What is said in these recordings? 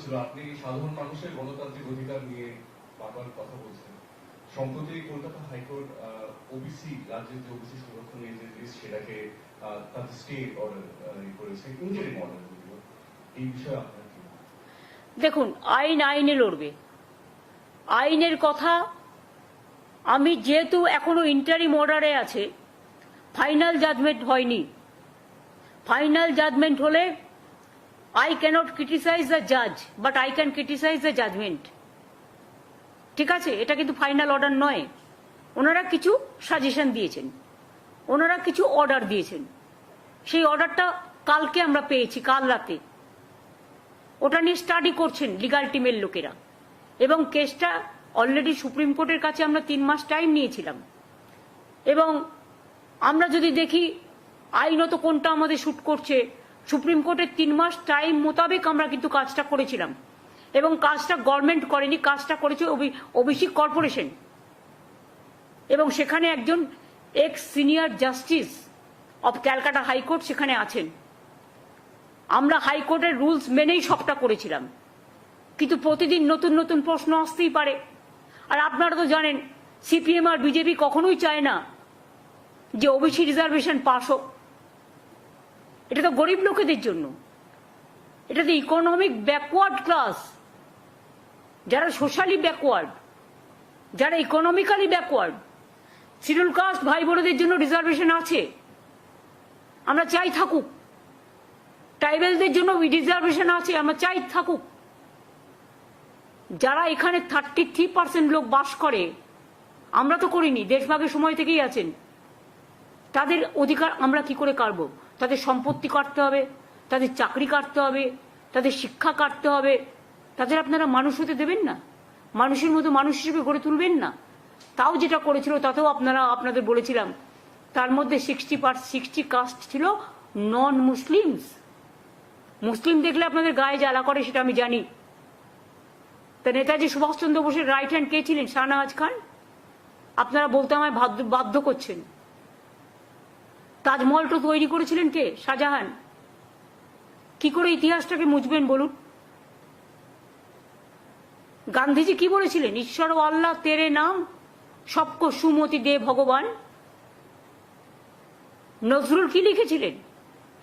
হচ্ছিল, আপনি সাধারণ মানুষের গণতান্ত্রিক অধিকার নিয়ে বারবার কথা বলছেন। সম্প্রতি কলকাতা হাইকোর্ট ওবিসি, রাজ্যের যে ওবিসি সংরক্ষণ নিয়ে যে লিস্ট, সেটাকে তাদের স্টে অর্ডার করেছে, ইন্টারিম অর্ডার। এই বিষয়ে আপনার কি? দেখুন, আইন আইনে লড়বে। আইনের কথা আমি যেহেতু এখনো ইন্টারিম অর্ডারে আছে, ফাইনাল জাজমেন্ট হয়নি। ফাইনাল জাজমেন্ট হলে I cannot criticize the judge, but I can criticize the judgment. ঠিক আছে, এটা কিন্তু ফাইনাল অর্ডার নয়। ওনারা কিছু সাজেশন দিয়েছেন, ওনারা কিছু অর্ডার দিয়েছেন। সেই অর্ডারটা কালকে আমরা পেয়েছি, কাল রাতে। ওটা নিয়ে স্টাডি করছেন লিগাল টিমের লোকেরা, এবং কেসটা অলরেডি সুপ্রিম কোর্টের কাছে আমরা 3 মাস টাইম নিয়েছিলাম। এবং আমরা যদি দেখি আইনত কোনটা আমাদের শুট করছে, সুপ্রিম কোর্টের 3 মাস টাইম মোতাবেক আমরা কিন্তু কাজটা করেছিলাম। এবং কাজটা গভর্নমেন্ট করেনি, কাজটা করেছে ওবিসি কর্পোরেশন। এবং সেখানে একজন x senior justice of Calcutta high court সেখানে আছেন। আমরা হাইকোর্টের রুলস মেনেই সবটা করেছিলাম। কিন্তু প্রতিদিন নতুন নতুন প্রশ্ন আসতেই পারে। আর আপনারা তো জানেন, সিপিএম আর বিজেপি কখনোই চায় না যে ওবিসি রিজার্ভেশন পাস হোক। এটা তো গরিব লোকেদের জন্য, এটা তো ইকোনমিক ব্যাকওয়ার্ড ক্লাস, যারা সোশ্যালি ব্যাকওয়ার্ড, যারা ইকোনমিক্যালি ব্যাকওয়ার্ড। শিডিউল কাস্ট ভাই বোনদের জন্য রিজার্ভেশন আছে, আমরা চাই থাকুক। ট্রাইবেলদের জন্য রিজার্ভেশন আছে, আমরা চাই থাকুক। যারা এখানে 33% লোক বাস করে, আমরা তো করিনি, দেশভাগের সময় থেকেই আছেন, তাদের অধিকার আমরা কি করে কাটব? তাদের সম্পত্তি কাটতে হবে, তাদের চাকরি কাটতে হবে, তাদের শিক্ষা কাটতে হবে। তাদের আপনারা মানুষ হতে দেবেন না, মানুষের মতো মানুষ হিসেবে গড়ে তুলবেন না। তাও যেটা করেছিল তাতেও আপনাদের বলেছিলাম, তার মধ্যে 60 কাস্ট ছিল নন মুসলিমস। মুসলিম দেখলে আপনাদের গায়ে জ্বালা করে, সেটা আমি জানি। তা নেতাজি সুভাষচন্দ্র বোসের রাইট হ্যান্ড কে ছিলেন? শাহনওয়াজ খান। আপনারা বলতে আমায় বাধ্য করছেন। তাজমহল তো তৈরি করেছিলেন কে? শাহজাহান। কি করে ইতিহাসটাকে মুছবেন বলুন? গান্ধীজি কি বলেছিলেন? ঈশ্বর ও আল্লাহ তেরে নাম সবকো সুমতি দে ভগবান। নজরুল কি লিখেছিলেন?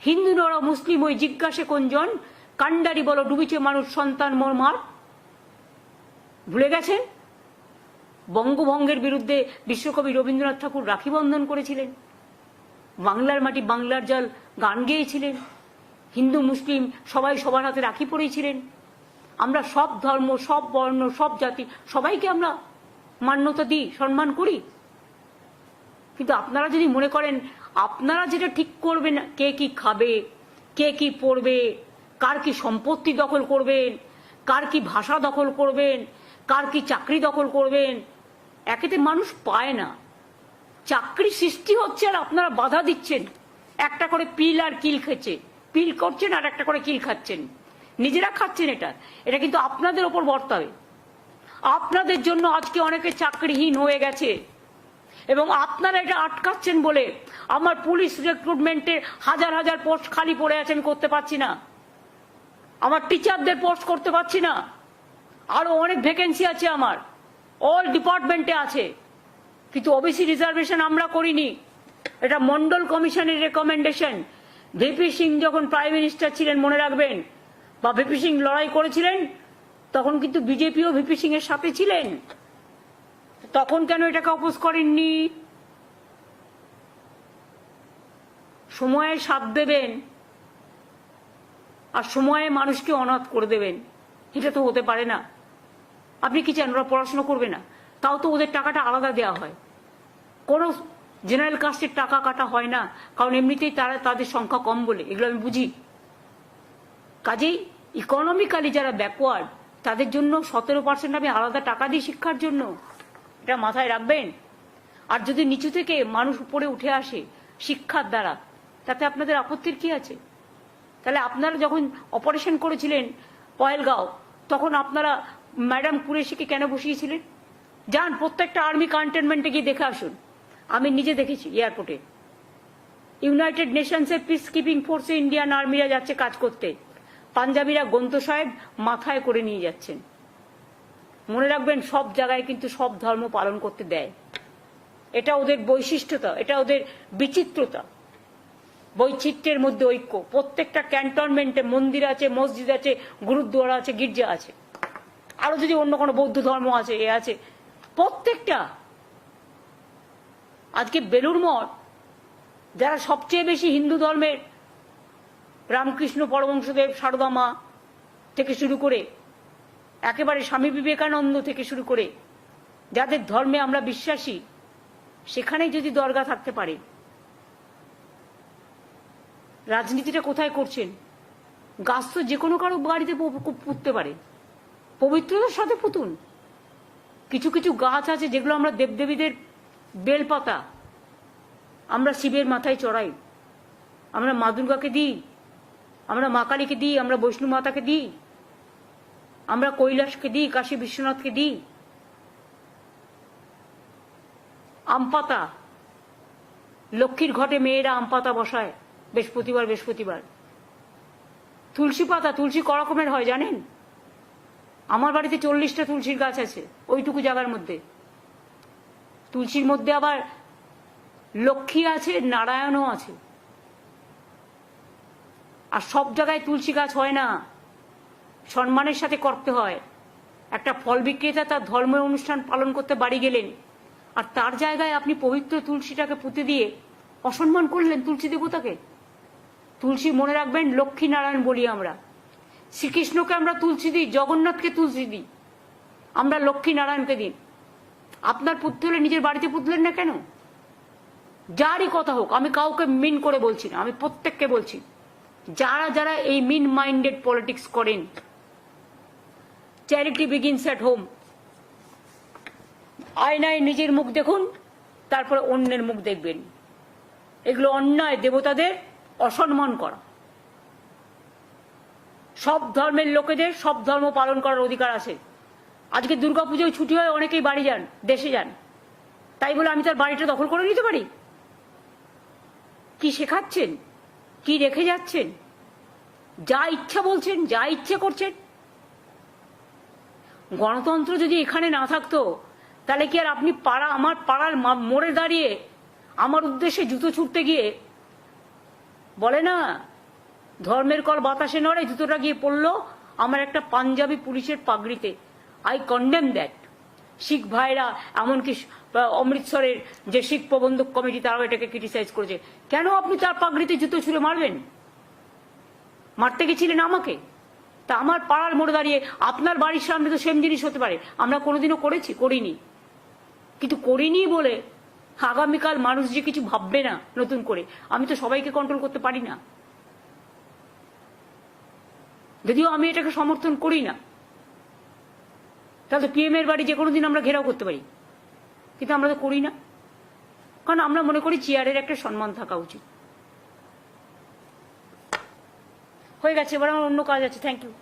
হিন্দু নর মুসলিম ওই জিজ্ঞাসে কোনজন, কান্ডারি বলো ডুবিছে মানুষ সন্তান মোর। ভুলে গেছেন? বঙ্গভঙ্গের বিরুদ্ধে বিশ্বকবি রবীন্দ্রনাথ ঠাকুর রাখি বন্ধন করেছিলেন, বাংলার মাটি বাংলার জল গান গেয়েছিলেন, হিন্দু মুসলিম সবাই সবার হাতে রাখি পরেছিলেন। আমরা সব ধর্ম, সব বর্ণ, সব জাতি, সবাইকে আমরা মান্যতা দিই, সম্মান করি। কিন্তু আপনারা যদি মনে করেন আপনারা যেটা ঠিক করবেন, কে কি খাবে, কে কি পড়বে, কার কি সম্পত্তি দখল করবেন, কার কি ভাষা দখল করবেন, কার কি চাকরি দখল করবেন, একেতে মানুষ পায় না। চাকরি সৃষ্টি হচ্ছে আর আপনারা বাধা দিচ্ছেন। একটা করে পিল আর কিল খেচ্ছে, পিল করছেন আর একটা করে কিল খাচ্ছেন, নিজেরা খাচ্ছেন। এটা কিন্তু আপনাদের ওপর বর্তাবে। আপনাদের জন্য আজকে অনেকে চাকরিহীন হয়ে গেছে, এবং আপনারা এটা আটকাচ্ছেন বলে আমার পুলিশ রিক্রুটমেন্টে হাজার হাজার পোস্ট খালি পড়ে আছে, আমি করতে পারছি না। আমার টিচারদের পোস্ট করতে পারছি না। আরো অনেক ভ্যাকেন্সি আছে আমার, অল ডিপার্টমেন্টে আছে। কিন্তু ওবিসি রিজার্ভেশন আমরা করিনি, এটা মন্ডল কমিশনের রেকমেন্ডেশন। ভিপি সিং যখন প্রাইম মিনিস্টার ছিলেন, মনে রাখবেন, বা ভিপি সিং লড়াই করেছিলেন, তখন কিন্তু বিজেপিও ভিপি সিং এর সাথে ছিলেন। তখন কেন এটাকে অপোজ করেননি? সময়ে সাথ দেবেন আর সময়ে মানুষকে অনাথ করে দেবেন, এটা তো হতে পারে না। আপনি কি চান ওরা পড়াশোনা করবে না? তাও তো ওদের টাকাটা আলাদা দেওয়া হয়, কোনো জেনারেল কাস্টের টাকা কাটা হয় না, কারণ এমনিতেই তাদের সংখ্যা কম বলে। এগুলো আমি বুঝি। কাজেই ইকোনমিক্যালি যারা ব্যাকওয়ার্ড, তাদের জন্য 17% আমি আলাদা টাকা দিই শিক্ষার জন্য, এটা মাথায় রাখবেন। আর যদি নিচু থেকে মানুষ উপরে উঠে আসে শিক্ষার দ্বারা, তাতে আপনাদের আপত্তির কি আছে? তাহলে আপনারা যখন অপারেশন করেছিলেন পয়েলগাঁও, তখন আপনারা ম্যাডাম কুরেশিকে কেন বসিয়েছিলেন? যান প্রত্যেকটা আর্মি কন্টেনমেন্টে গিয়ে দেখে আসুন। আমি নিজে দেখেছি এয়ারপোর্টে, ইউনাইটেড নেশনসের পিস কিপিং ফোর্সে ইন্ডিয়ান আর্মিরা যাচ্ছে কাজ করতে, পাঞ্জাবিরা গ্রন্থ সাহেব মাথায় করে নিয়ে যাচ্ছেন। মনে রাখবেন, সব জায়গায় কিন্তু সব ধর্ম পালন করতে দেয়। এটা ওদের বৈশিষ্ট্যতা, এটা ওদের বিচিত্রতা। বৈচিত্র্যের মধ্যে ঐক্য। প্রত্যেকটা ক্যান্টনমেন্টে মন্দির আছে, মসজিদ আছে, গুরুদ্বারা আছে, গির্জা আছে, আরো যদি অন্য কোনো বৌদ্ধ ধর্ম আছে, এ আছে, প্রত্যেকটা। আজকে বেলুড় মঠ, যারা সবচেয়ে বেশি হিন্দু ধর্মের, রামকৃষ্ণ পরমহংসদেব, সারদা মা থেকে শুরু করে একেবারে স্বামী বিবেকানন্দ থেকে শুরু করে যাদের ধর্মে আমরা বিশ্বাসী, সেখানে যদি দরগা থাকতে পারে, রাজনীতিটা কোথায় করছেন? গাছ তো যে কোনো কারো বাড়িতে পুঁততে পারে, পবিত্রতার সাথে পুতুন। কিছু কিছু গাছ আছে যেগুলো আমরা দেবদেবীদের বেলপাতা আমরা শিবের মাথায় চড়াই, আমরা মা দুর্গাকে দিই, আমরা মা কালীকে দিই, আমরা বৈষ্ণু মাতাকে দিই, আমরা কৈলাসকে দিই, কাশী বিশ্বনাথকে দিই। আম পাতা, লক্ষ্মীর ঘটে মেয়েরা আম পাতা বসায় বৃহস্পতিবার। তুলসী পাতা, তুলসী ক রকমের হয় জানেন? আমার বাড়িতে 40টা তুলসীর গাছ আছে ওইটুকু জায়গার মধ্যে। তুলসীর মধ্যে আবার লক্ষ্মী আছে, নারায়ণও আছে। আর সব জায়গায় তুলসী গাছ হয় না, সম্মানের সাথে করতে হয়। একটা ফল বিক্রেতা তার ধর্মীয় অনুষ্ঠান পালন করতে বাড়ি গেলেন, আর তার জায়গায় আপনি পবিত্র তুলসীটাকে পুঁতে দিয়ে অসম্মান করলেন তুলসী দেবতাকে। তুলসী, মনে রাখবেন, লক্ষ্মী নারায়ণ বলি আমরা। শ্রীকৃষ্ণকে আমরা তুলসী দিই, জগন্নাথকে তুলসী দিই, আমরা লক্ষ্মী নারায়ণকে দিই। আপনার পুঁততে হলে নিজের বাড়িতে পুঁতলেন না কেন? যারই কথা হোক, আমি কাউকে মিন করে বলছি না, আমি প্রত্যেককে বলছি, যারা যারা এই মিন মাইন্ডেড পলিটিক্স করেন, চ্যারিটি বিগিনস অ্যাট হোম। আয়নায় নিজের মুখ দেখুন, তারপরে অন্যের মুখ দেখবেন। এগুলো অন্যায়, দেবতাদের অসম্মান করা। সব ধর্মের লোকেদের সব ধর্ম পালন করার অধিকার আছে। আজকে দুর্গাপুজোয় ছুটি হয়, অনেকেই বাড়ি যান, দেশে যান, তাই বলে আমি তার বাড়িটা দখল করে নিতে পারি? কি শেখাচ্ছেন? কি রেখে যাচ্ছেন? যা ইচ্ছা বলছেন, যা ইচ্ছে করছেন। গণতন্ত্র যদি এখানে না থাকতো, তাহলে কি আর আপনি আমার পাড়ার মোড়ে দাঁড়িয়ে আমার উদ্দেশ্যে জুতো ছুটতে গিয়ে, বলে না ধর্মের কল বাতাসে নড়ে, জুতোটা গিয়ে পড়লো আমার একটা পাঞ্জাবি পুলিশের পাগড়িতে। I condemn that. শিখ ভাইরা, এমনকি অমৃতসরের যে শিখ প্রবন্ধক কমিটি, তারাও এটাকে ক্রিটিসাইজ করেছে। কেন আপনি তার পাগড়িতে জুতো ছুঁড়ে মারবেন? মারতে গেছিলেন আমাকে? তা আমার পাড়ার মোড়ে দাঁড়িয়ে আপনার বাড়ির সামনে তো সেম জিনিস হতে পারে। আমরা কোনোদিনও করেছি? করিনি। কিন্তু করিনি বলে আগামীকাল মানুষ যে কিছু ভাববে না নতুন করে, আমি তো সবাইকে কন্ট্রোল করতে পারি না, যদিও আমি এটাকে সমর্থন করি না। তাহলে পিএম এর বাড়ি যে কোনো দিন আমরা ঘেরাও করতে পারি, কিন্তু আমরা তো করি না, কারণ আমরা মনে করি চেয়ারের একটা সম্মান থাকা উচিত। হয়ে গেছে, এবার আমার অন্য কাজ আছে। Thank you.